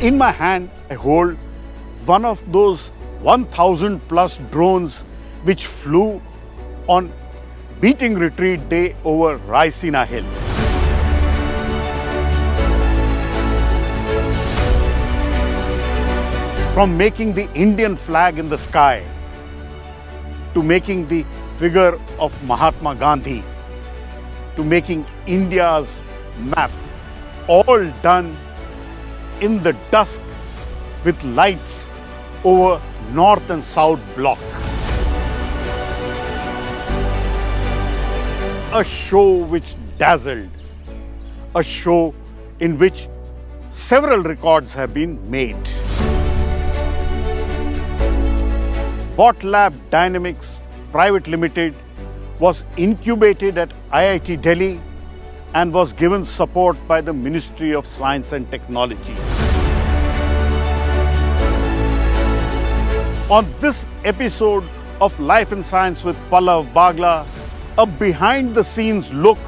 In my hand, I hold one of those 1000 plus drones which flew on beating retreat day over Raisina Hill. From making the Indian flag in the sky to making the figure of Mahatma Gandhi to making India's map, all done in the dusk with lights over north and south block. A show which dazzled, a show in which several records have been made. BotLab Dynamics Private Limited was incubated at IIT Delhi and was given support by the Ministry of Science and Technology. On this episode of Life and Science with Pallava, Bagla, a behind-the-scenes look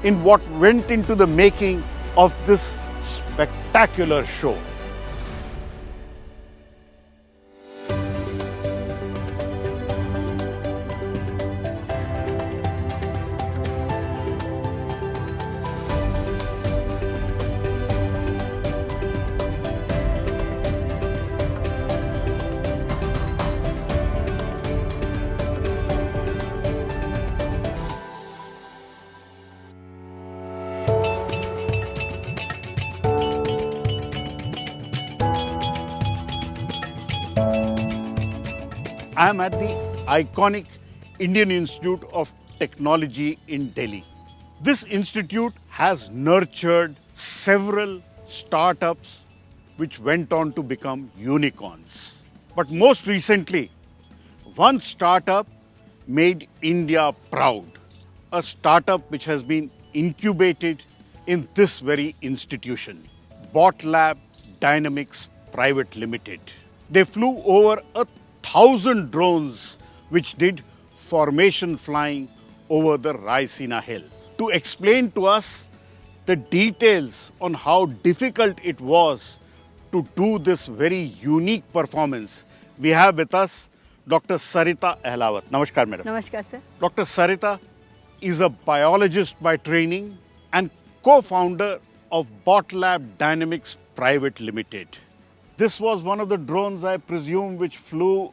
in what went into the making of this spectacular show. I am at the iconic Indian Institute of Technology in Delhi. This institute has nurtured several startups which went on to become unicorns. But most recently, one startup made India proud. A startup which has been incubated in this very institution, BotLab Dynamics Private Limited. They flew over 1,000 drones which did formation flying over the Raisina Hill. To explain to us the details on how difficult it was to do this very unique performance, we have with us Dr. Sarita Ahlawat. Namaskar, madam. Namaskar, sir. Dr. Sarita is a biologist by training and co-founder of BotLab Dynamics Private Limited. This was one of the drones, I presume, which flew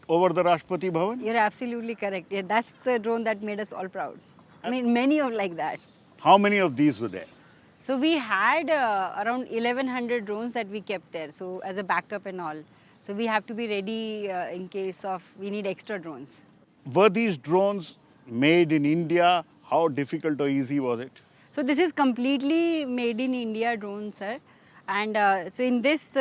over the Rashtrapati Bhawan? You're absolutely correct. Yeah, that's the drone that made us all proud. I mean, many of like that. How many of these were there? So we had around 1100 drones that we kept there, so as a backup and all. So we have to be ready in case of we need extra drones. Were these drones made in India? How difficult or easy was it? So this is completely made in India drone, sir. And so in this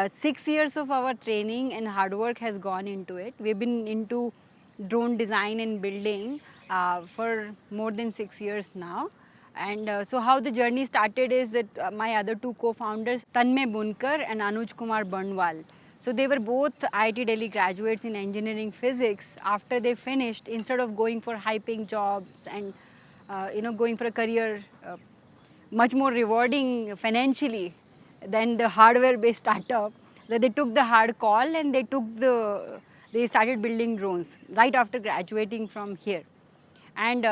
6 years of our training and hard work has gone into it. We've been into drone design and building for more than 6 years now. And so how the journey started is that my other two co-founders, Tanmay Bunkar and Anuj Kumar Banwal. So they were both IIT Delhi graduates in engineering physics. After they finished, instead of going for high-paying jobs and going for a career much more rewarding financially than the hardware-based startup, that they took the hard call and they started building drones right after graduating from here. And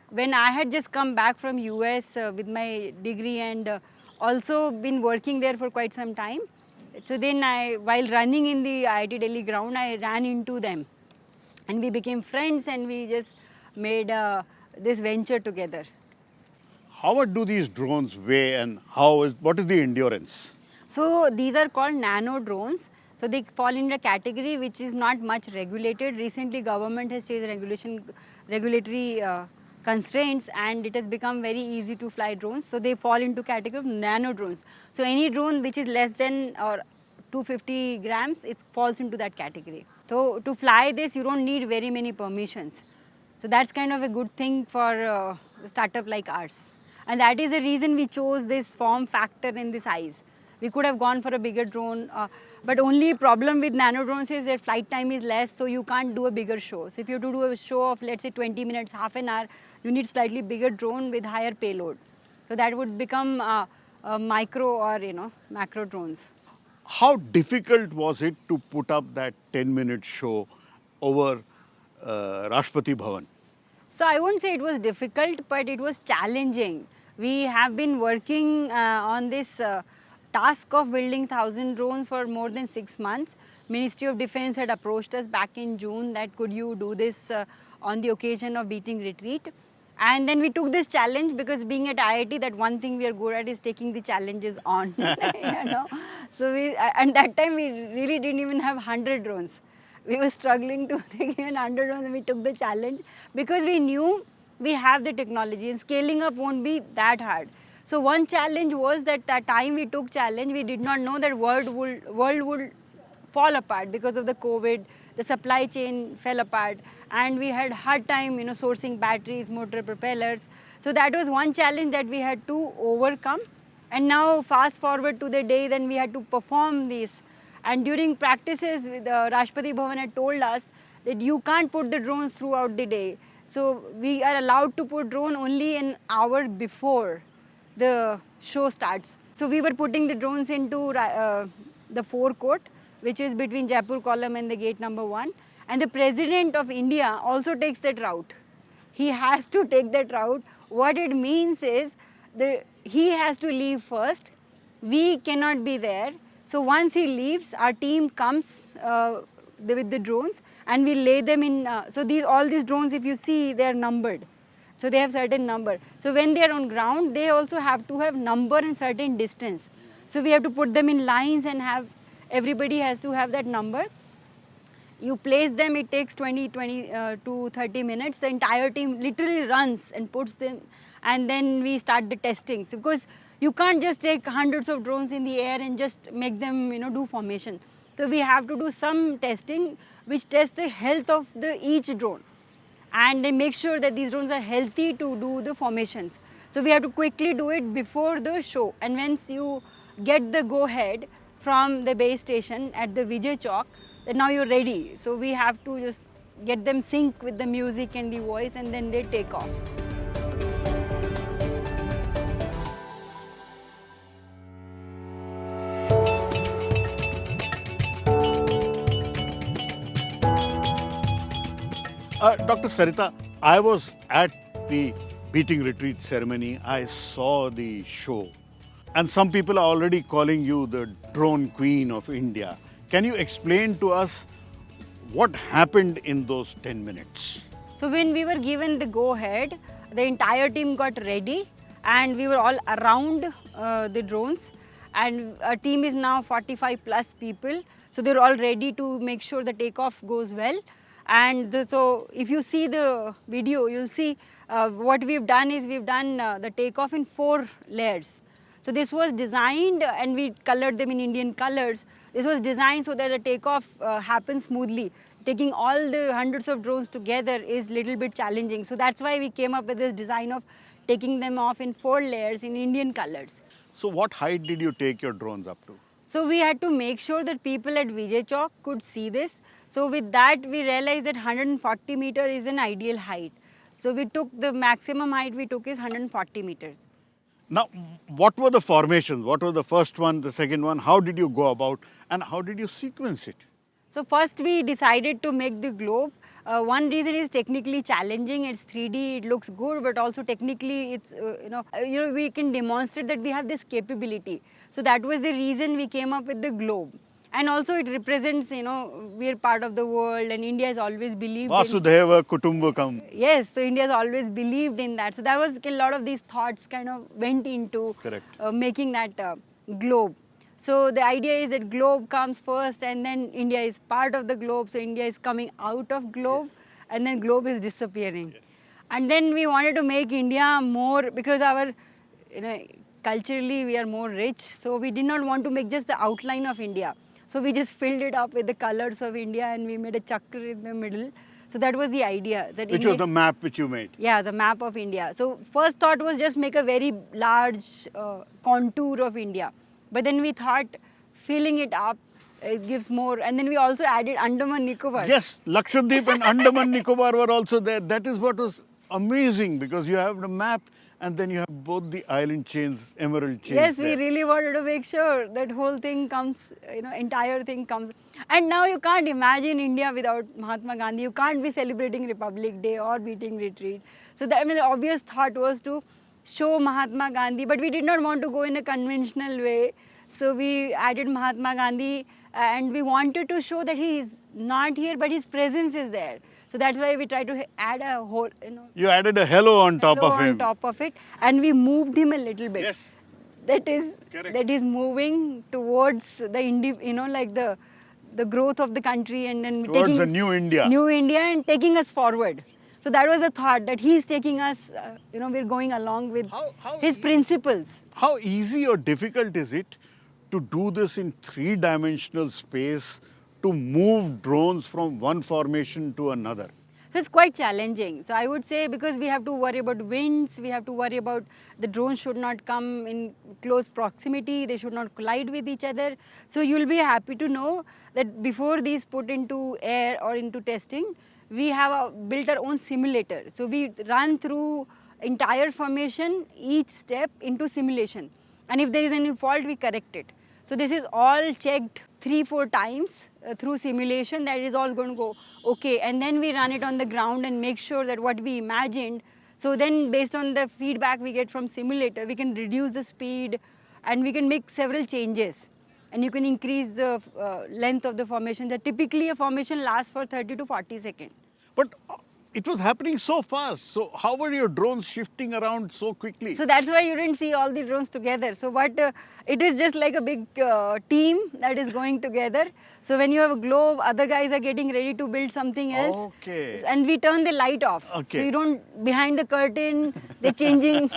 when I had just come back from US with my degree and also been working there for quite some time, so then while running in the IIT Delhi ground, I ran into them and we became friends and we just made this venture together. How much do these drones weigh and what is the endurance? So these are called Nano Drones. So they fall in a category which is not much regulated. Recently government has changed regulatory constraints and it has become very easy to fly drones. So they fall into category of Nano Drones. So any drone which is less than or 250 grams, it falls into that category. So to fly this, you don't need very many permissions. So that's kind of a good thing for a startup like ours. And that is the reason we chose this form factor and the size. We could have gone for a bigger drone, but only problem with nano drones is their flight time is less, so you can't do a bigger show. So if you have to do a show of, let's say, 20 minutes, half an hour, you need slightly bigger drone with higher payload. So that would become micro or macro drones. How difficult was it to put up that 10-minute show over Rashtrapati Bhawan? So I won't say it was difficult, but it was challenging. We have been working on this task of building 1,000 drones for more than 6 months. Ministry of Defence had approached us back in June that could you do this on the occasion of beating retreat. And then we took this challenge because being at IIT, that one thing we are good at is taking the challenges on. So and that time we really didn't even have 100 drones. We were struggling to take even 100 drones, and we took the challenge because we knew we have the technology and scaling up won't be that hard. So one challenge was that time we took challenge, we did not know that world would fall apart because of the COVID. The supply chain fell apart, and we had hard time, sourcing batteries, motor propellers. So that was one challenge that we had to overcome. And now fast forward to the day, then we had to perform this. And during practices, Rashtrapati Bhawan had told us that you can't put the drones throughout the day. So we are allowed to put drone only an hour before the show starts. So we were putting the drones into the forecourt, which is between Jaipur column and the gate number 1. And the President of India also takes that route. He has to take that route. What it means is he has to leave first. We cannot be there. So once he leaves, our team comes with the drones, and we lay them in. So all these drones, if you see, they are numbered. So they have certain number. So when they are on ground, they also have to have number and certain distance. So we have to put them in lines and everybody has to have that number. You place them, it takes 20 to 30 minutes. The entire team literally runs and puts them, and then we start the testing. So because you can't just take hundreds of drones in the air and just make them, do formation. So we have to do some testing which tests the health of each drone, and then make sure that these drones are healthy to do the formations. So we have to quickly do it before the show. And once you get the go-ahead from the base station at the Vijay Chowk, that now you're ready. So we have to just get them sync with the music and the voice, and then they take off. Dr. Sarita, I was at the beating retreat ceremony. I saw the show. And some people are already calling you the drone queen of India. Can you explain to us what happened in those 10 minutes? So when we were given the go-ahead, the entire team got ready, and we were all around the drones. And our team is now 45 plus people. So they're all ready to make sure the takeoff goes well. And so if you see the video, you'll see what we've done is we've done the takeoff in 4 layers. So this was designed, and we colored them in Indian colors. This was designed so that the takeoff happens smoothly. Taking all the hundreds of drones together is a little bit challenging. So that's why we came up with this design of taking them off in 4 layers in Indian colors. So what height did you take your drones up to? So we had to make sure that people at Vijay Chowk could see this. So with that, we realized that 140 meter is an ideal height. So we took the maximum height we took is 140 meters. Now, what were the formations? What was the first one, the second one? How did you go about, and how did you sequence it? So first we decided to make the globe. One reason is technically challenging. It's 3D, it looks good, but also technically it's, we can demonstrate that we have this capability. So that was the reason we came up with the globe. And also it represents, we are part of the world, and India has always believed Vasudhaiva Kutumbakam. Yes, so India has always believed in that. So that was a lot of these thoughts kind of went into making that globe. So the idea is that globe comes first, and then India is part of the globe. So India is coming out of globe, and then globe is disappearing. And then we wanted to make India more, because our, culturally we are more rich. So we did not want to make just the outline of India. So we just filled it up with the colors of India, and we made a chakra in the middle. So that was the idea. Which was the map which you made? Yeah, the map of India. So first thought was just make a very large contour of India. But then we thought filling it up, it gives more. And then we also added Andaman Nicobar. Yes, Lakshadweep and Andaman Nicobar were also there. That is what was amazing because you have the map and then you have both the island chains, emerald chains. Yes, there. we really wanted to make sure that whole thing comes, entire thing comes. And now you can't imagine India without Mahatma Gandhi. You can't be celebrating Republic Day or meeting retreat. So the obvious thought was to show Mahatma Gandhi, but we did not want to go in a conventional way. So we added Mahatma Gandhi and we wanted to show that he is not here, but his presence is there. So that's why we tried to add a whole, You added a hello on top hello of him. on top of it, and we moved him a little bit. Yes. That is Correct. that is moving towards the like the growth of the country, and then Towards taking the new India. new India and taking us forward. So that was the thought that he's taking us. We're going along with How his e- principles. How easy or difficult is it to do this in three-dimensional space, to move drones from one formation to another? So it's quite challenging. So I would say, because we have to worry about winds, we have to worry about the drones should not come in close proximity, they should not collide with each other. So you'll be happy to know that before these put into air or into testing, we have built our own simulator. So we run through entire formation, each step into simulation. And if there is any fault, we correct it. So this is all checked 3-4 times through simulation, that is all going to go okay. And then we run it on the ground and make sure that what we imagined. So then based on the feedback we get from simulator, we can reduce the speed and we can make several changes. And you can increase the length of the formation. That typically a formation lasts for 30 to 40 seconds. But it was happening so fast. So how were your drones shifting around so quickly? So that's why you didn't see all the drones together. So it is just like a big team that is going together. So when you have a globe, other guys are getting ready to build something else. Okay. And we turn the light off. Okay. So you don't, behind the curtain, they're changing.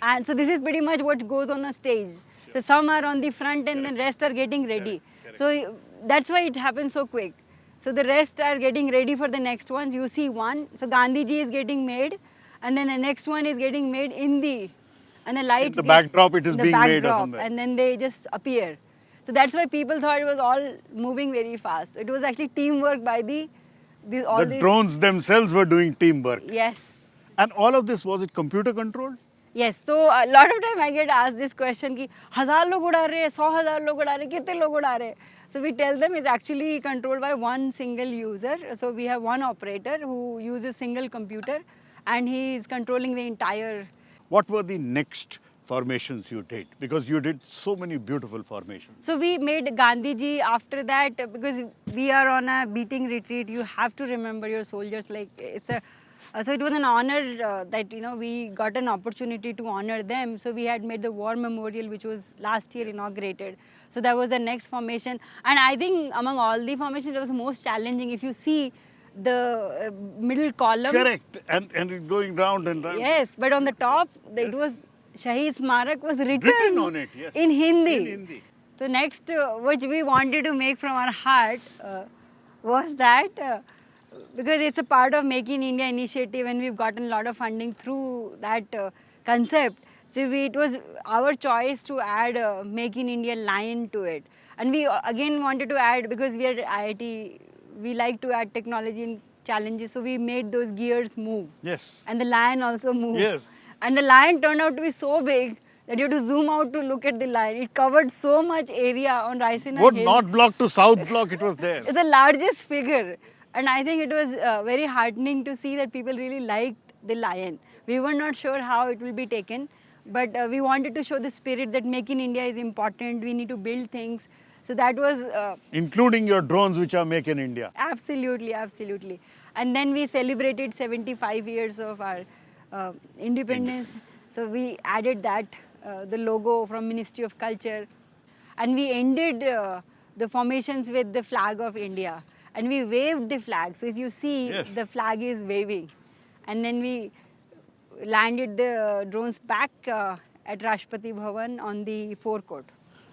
And so this is pretty much what goes on a stage. So some are on the front and the rest are getting ready. So that's why it happens so quick. So the rest are getting ready for the next one. You see one. So Gandhi ji is getting made, and then the next one is getting made and the lights. the backdrop it is being made or something. And then they just appear. So that's why people thought it was all moving very fast. It was actually teamwork by The drones themselves were doing teamwork. Yes. And all of this, was it computer controlled? Yes, so a lot of time I get asked this question कि 1000 लोग उड़ा रहे हैं, 100,000 लोग उड़ा रहे हैं, कितने लोग उड़ा रहे हैं? So we tell them it's actually controlled by one single user. So we have one operator who uses single computer and he is controlling the entire. What were the next formations you did? Because you did so many beautiful formations. So we made Gandhi ji after that, because we are on a beating retreat. You have to remember your soldiers. So it was an honor that we got an opportunity to honor them. So we had made the war memorial, which was last year inaugurated. So that was the next formation, and I think among all the formations, it was most challenging. If you see the middle column. Correct, and it going round and round. Yes, but on the top, it was Shaheed Smarak was written on it, yes. in Hindi. In Hindi. So next, which we wanted to make from our heart, was that because it's a part of Make in India initiative, and we've gotten a lot of funding through that concept. So it was our choice to add a Make in India line to it. And we again wanted to add, because we are at IIT, we like to add technology in challenges. So we made those gears move. Yes. And the lion also moved. Yes. And the lion turned out to be so big that you have to zoom out to look at the lion. It covered so much area on Raisina What Hill. north block to south block, it was there. It's the largest figure. And I think it was very heartening to see that people really liked the lion. We were not sure how it will be taken, but we wanted to show the spirit that Make in India is important. We need to build things. So that was... including your drones, which are Make in India. Absolutely, absolutely. And then we celebrated 75 years of our independence. So we added that, the logo from Ministry of Culture. And we ended the formations with the flag of India. And we waved the flag. So if you see, Yes. the flag is waving. And then we landed the drones back at Rashtrapati Bhawan on the forecourt.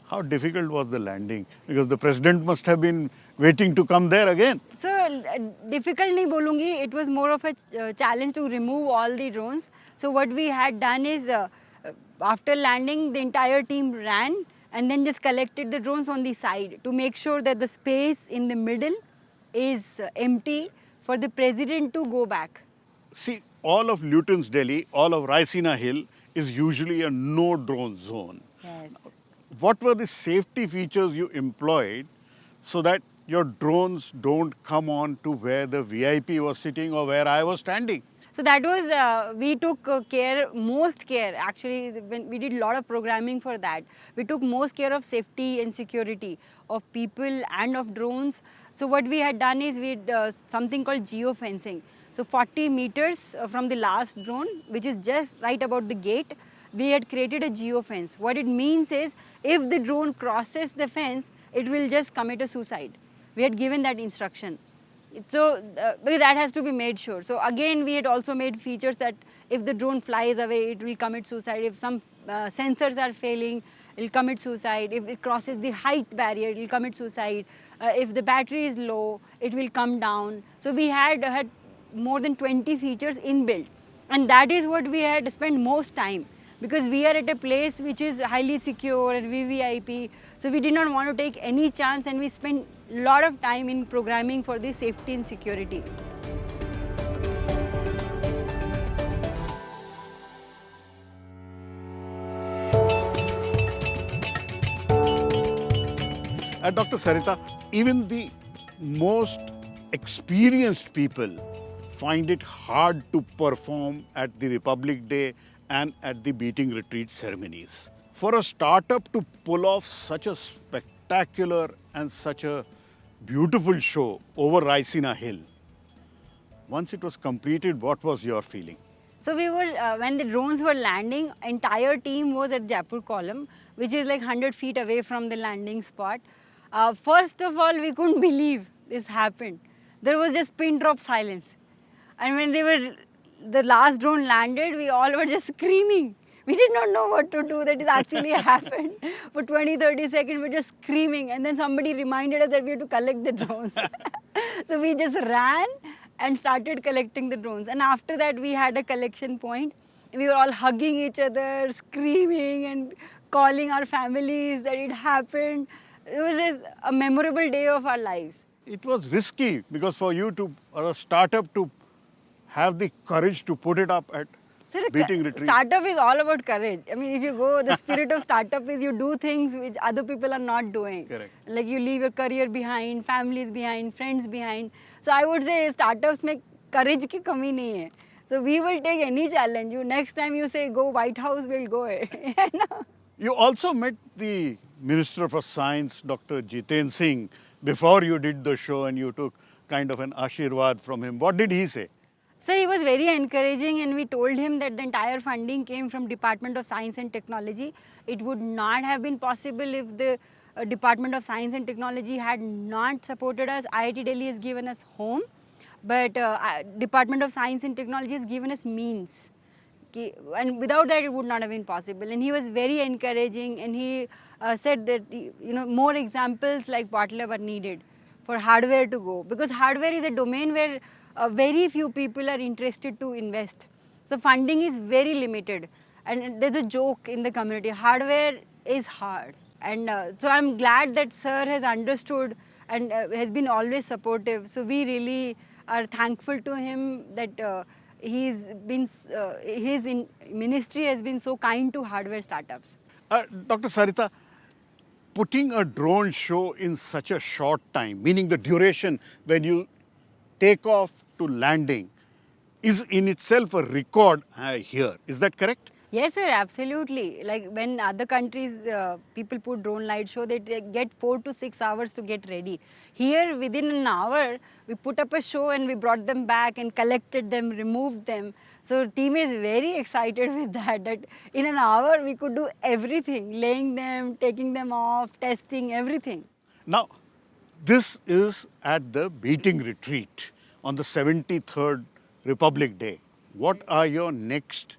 How difficult was the landing? Because the president must have been waiting to come there again. So difficult nahi bolungi. It was more of a challenge to remove all the drones. So what we had done is, after landing, the entire team ran and then just collected the drones on the side to make sure that the space in the middle is empty for the president to go back. See, all of Luton's Delhi, all of Raisina Hill is usually a no drone zone. Yes. What were the safety features you employed so that your drones don't come on to where the VIP was sitting or where I was standing? So that was, we took most care actually, when we did a lot of programming for that. We took most care of safety and security of people and of drones. So what we had done is we had something called Geo Fencing. So 40 meters from the last drone, which is just right about the gate, we had created a Geo Fence. What it means is if the drone crosses the fence, it will just commit a suicide. We had given that instruction. So that has to be made sure. So again, we had also made features that if the drone flies away, it will commit suicide. If some sensors are failing, it will commit suicide. If it crosses the height barrier, it will commit suicide. If the battery is low, it will come down. So we had more than 20 features inbuilt. And that is what we had spent most time, because we are at a place which is highly secure and VVIP. So we did not want to take any chance, and we spent a lot of time in programming for the safety and security. Dr. Sarita, even the most experienced people find it hard to perform at the Republic Day and at the beating retreat ceremonies. For a startup to pull off such a spectacular and such a beautiful show over Raisina Hill, once it was completed, what was your feeling? So we were, when the drones were landing, entire team was at Jaipur column, which is like 100 feet away from the landing spot. First of all, we couldn't believe this happened. There was just pin drop silence. And when the last drone landed, we all were just screaming. We did not know what to do, that it actually happened. For 20-30 seconds, we were just screaming. And then somebody reminded us that we had to collect the drones. So we just ran and started collecting the drones. And after that, we had a collection point. We were all hugging each other, screaming and calling our families that it happened. It was a memorable day of our lives. It was risky because for you to, or a startup to have the courage to put it up at So beating retreat. Startup is all about courage. I mean, if you go, the spirit of startup is you do things which other people are not doing. Correct. Like you leave your career behind, families behind, friends behind. So I would say startups make courage ki kami nahi hai. So we will take any challenge. You next time you say go White House, we'll go. You also met the Minister for Science, Dr. Jiten Singh, before you did the show, and you took kind of an ashirwad from him. What did he say? So he was very encouraging, and we told him that the entire funding came from Department of Science and Technology. It would not have been possible if the Department of Science and Technology had not supported us. IIT Delhi has given us home, but Department of Science and Technology has given us means. And without that, it would not have been possible. And he was very encouraging, and he said that more examples like BotLab are needed for hardware to go, because hardware is a domain where very few people are interested to invest. So funding is very limited, and there's a joke in the community: hardware is hard. And so I'm glad that Sir has understood and has been always supportive. So we really are thankful to him that his ministry has been so kind to hardware startups. Dr. Sarita, putting a drone show in such a short time, meaning the duration when you take off to landing, is in itself a record here. Is that correct? Yes, sir, absolutely. Like when other countries, people put drone light show, they get 4 to 6 hours to get ready. Here, within an hour, we put up a show and we brought them back and collected them, removed them. So team is very excited with that in an hour we could do everything, laying them, taking them off, testing, everything. Now, this is at the beating retreat on the 73rd Republic Day. What are your next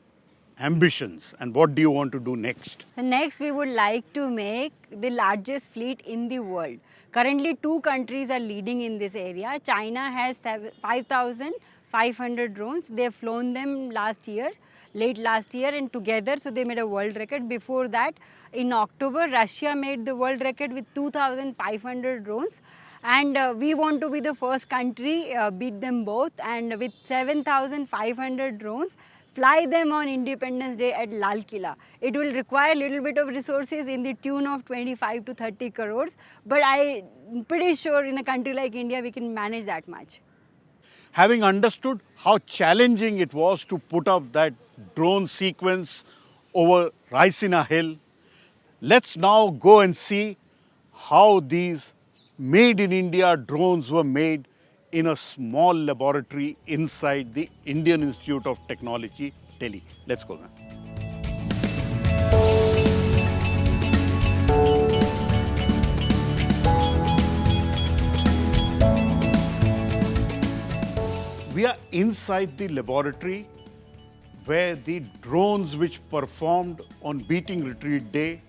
ambitions and what do you want to do next? So next we would like to make the largest fleet in the world. Currently 2 countries are leading in this area. China has 5,500 drones. They have flown them late last year, and together, so they made a world record. Before that, in October, Russia made the world record with 2,500 drones. And we want to be the first country, beat them both, and with 7,500 drones, fly them on Independence Day at Lal Killa. It will require a little bit of resources in the tune of 25 to 30 crores, but I'm pretty sure in a country like India, we can manage that much. Having understood how challenging it was to put up that drone sequence over Raisina Hill, let's now go and see how these made in India drones were made in a small laboratory inside the Indian Institute of Technology, Delhi. Let's go now. We are inside the laboratory where the drones which performed on beating retreat day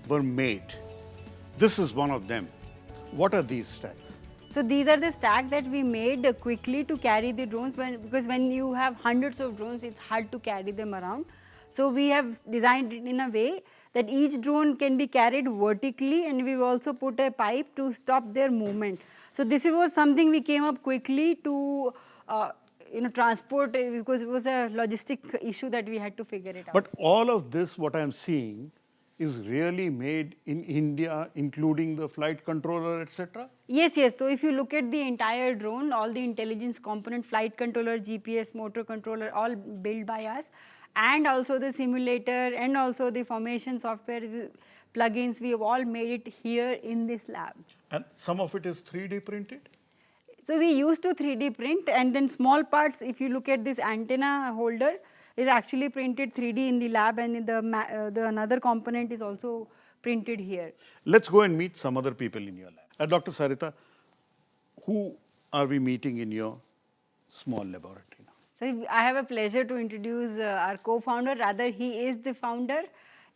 were made. This is one of them. What are these stacks? So these are the stacks that we made quickly to carry the drones, because when you have hundreds of drones, it's hard to carry them around. So we have designed it in a way that each drone can be carried vertically, and we've also put a pipe to stop their movement. So this was something we came up quickly to transport, because it was a logistic issue that we had to figure it out. But all of this, what I'm seeing, is really made in India, including the flight controller, etc.? Yes, yes. So if you look at the entire drone, all the intelligence component, flight controller, GPS, motor controller, all built by us, and also the simulator and also the formation software plugins, we have all made it here in this lab. And some of it is 3D printed? So we used to 3D print, and then small parts, if you look at this antenna holder, is actually printed 3D in the lab, and the another component is also printed here. Let's go and meet some other people in your lab. Dr. Sarita, who are we meeting in your small laboratory now? So I have a pleasure to introduce our co-founder, rather he is the founder.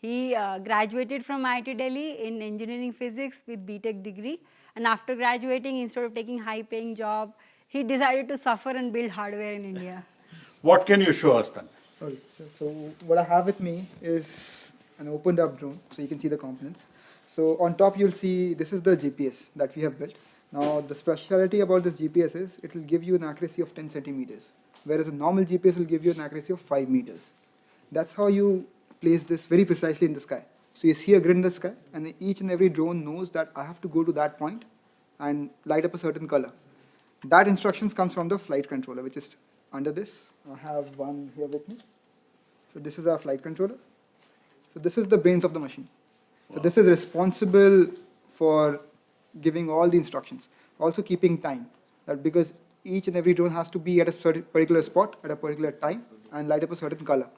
He graduated from IIT Delhi in engineering physics with BTech degree, and after graduating, instead of taking high-paying job, he decided to suffer and build hardware in India. What can you show us then? Okay, so what I have with me is an opened up drone, so you can see the components. So on top you'll see this is the GPS that we have built. Now the specialty about this GPS is it will give you an accuracy of 10 centimeters, whereas a normal GPS will give you an accuracy of 5 meters. That's how you place this very precisely in the sky. So you see a grid in the sky, and each and every drone knows that I have to go to that point and light up a certain color. That instructions comes from the flight controller, which is under this. I have one here with me. So this is our flight controller. So this is the brains of the machine. So this is responsible for giving all the instructions, also keeping time. That because each and every drone has to be at a certain particular spot at a particular time and light up a certain color.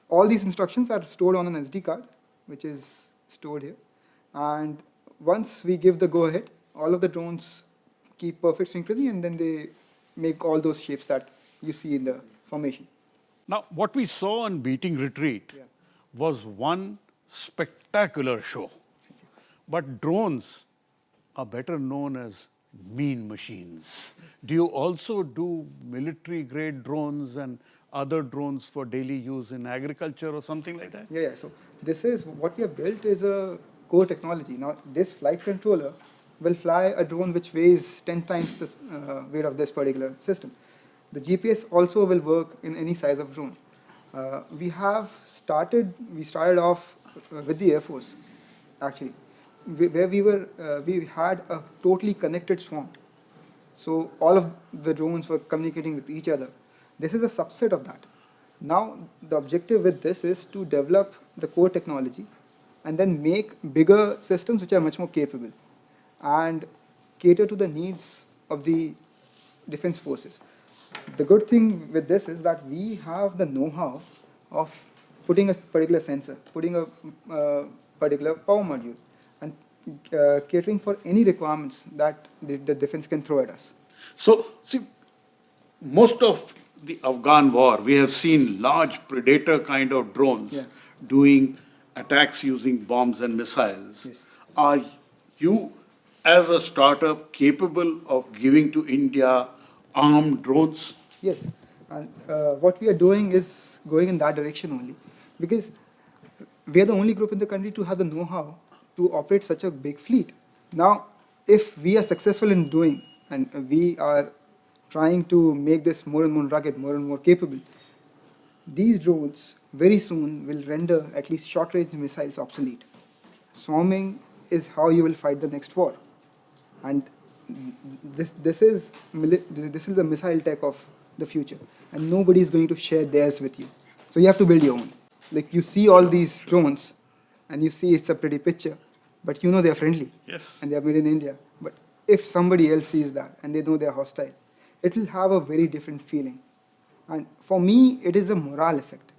All these instructions are stored on an SD card, which is stored here. And once we give the go-ahead, all of the drones keep perfect synchrony, and then they make all those shapes that you see in the formation. Now, what we saw on Beating Retreat was one spectacular show. But drones are better known as mean machines. Do you also do military-grade drones and other drones for daily use in agriculture or something like that? Yeah. So this is what we have built is a core technology. Now, this flight controller will fly a drone which weighs 10 times the weight of this particular system. The GPS also will work in any size of drone. We started off with the Air Force, actually, where we had a totally connected swarm. So all of the drones were communicating with each other. This is a subset of that. Now, the objective with this is to develop the core technology and then make bigger systems which are much more capable and cater to the needs of the defense forces. The good thing with this is that we have the know-how of putting a particular sensor, putting a particular power module, and catering for any requirements that the defense can throw at us. So, see, most of the Afghan war, we have seen large predator kind of drones doing attacks using bombs and missiles. Yes. Are you, as a startup, capable of giving to India armed drones? Yes, and what we are doing is going in that direction only, because we are the only group in the country to have the know-how to operate such a big fleet. Now, if we are successful in doing, and we are trying to make this more and more rugged, more and more capable, these drones very soon will render at least short-range missiles obsolete. Swarming is how you will fight the next war, and this is the missile tech of the future, and nobody is going to share theirs with you. So you have to build your own. Like, you see all these drones, and you see it's a pretty picture, but you know they're friendly. Yes. And they're made in India. But if somebody else sees that and they know they're hostile, it will have a very different feeling. And for me, it is a morale effect.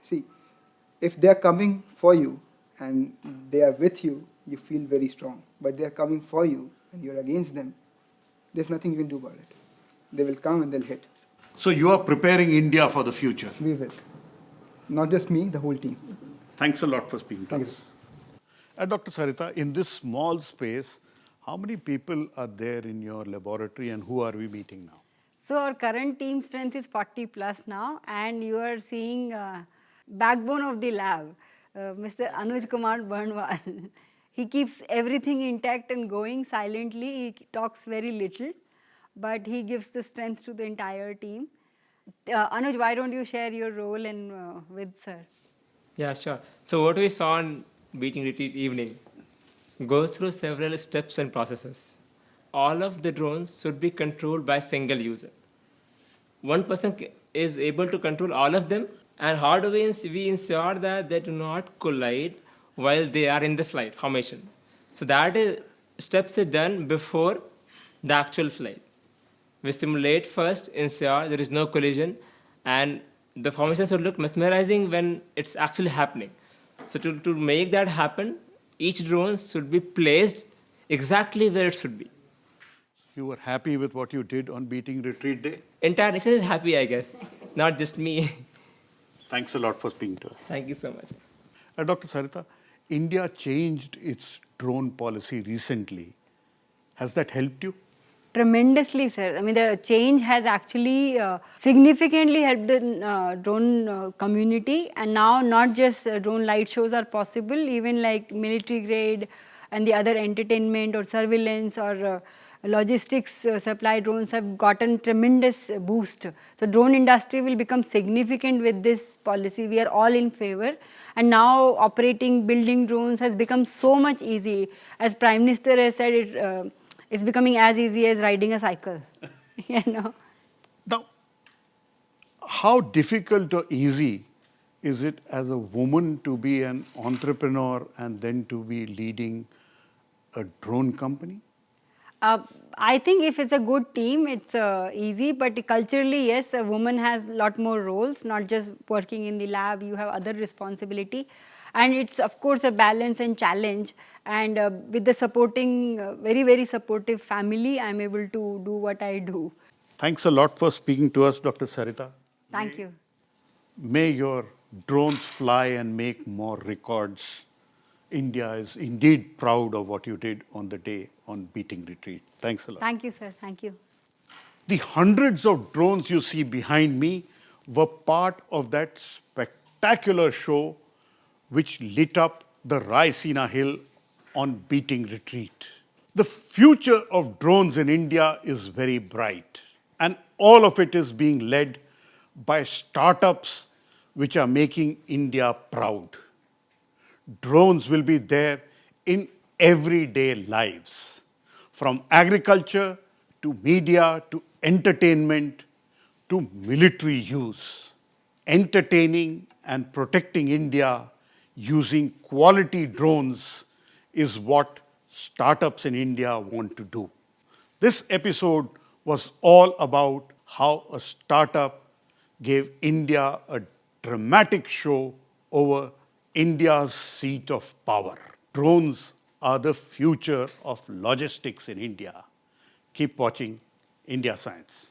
See, if they're coming for you and they are with you, you feel very strong. But they're coming for you and you're against them, there's nothing you can do about it. They will come and they'll hit. So you are preparing India for the future. We will. Not just me, the whole team. Thanks a lot for speaking to Thank us. Dr. Sarita, in this small space, how many people are there in your laboratory and who are we meeting now? So our current team strength is 40 plus now, and you are seeing backbone of the lab, Mr. Anuj Kumar Burnwal. He keeps everything intact and going silently. He talks very little, but he gives the strength to the entire team. Anuj, why don't you share your role and with sir? Yeah, sure. So what we saw on Beating Retreat evening goes through several steps and processes. All of the drones should be controlled by a single user. One person is able to control all of them, and how do we ensure that they do not collide while they are in the flight formation? So that is steps are done before the actual flight. We simulate first, ensure there is no collision, and the formation should look mesmerizing when it's actually happening. So to make that happen, each drone should be placed exactly where it should be. You were happy with what you did on Beating Retreat Day? Entire nation is happy, I guess, not just me. Thanks a lot for speaking to us. Thank you so much. Dr. Sarita, India changed its drone policy recently. Has that helped you? Tremendously, sir. I mean, the change has actually significantly helped the drone community, and now not just drone light shows are possible, even like military grade and the other entertainment or surveillance or logistics supply drones have gotten tremendous boost. So drone industry will become significant with this policy. We are all in favor, and now operating, building drones has become so much easy. As Prime Minister has said, it's becoming as easy as riding a cycle. You know. Now, how difficult or easy is it as a woman to be an entrepreneur and then to be leading a drone company? I think if it's a good team, it's easy, but culturally, yes, a woman has a lot more roles, not just working in the lab, you have other responsibility. And it's, of course, a balance and challenge. And with the supporting, very, very supportive family, I'm able to do what I do. Thanks a lot for speaking to us, Dr. Sarita. Thank you. May your drones fly and make more records. India is indeed proud of what you did on the day on Beating Retreat. Thanks a lot. Thank you, sir. Thank you. The hundreds of drones you see behind me were part of that spectacular show which lit up the Raisina Hill on Beating Retreat. The future of drones in India is very bright, and all of it is being led by startups which are making India proud. Drones will be there in everyday lives, from agriculture to media to entertainment to military use. Entertaining and protecting India using quality drones is what startups in India want to do. This episode was all about how a startup gave India a dramatic show over India's seat of power. Drones are the future of logistics in India. Keep watching India Science.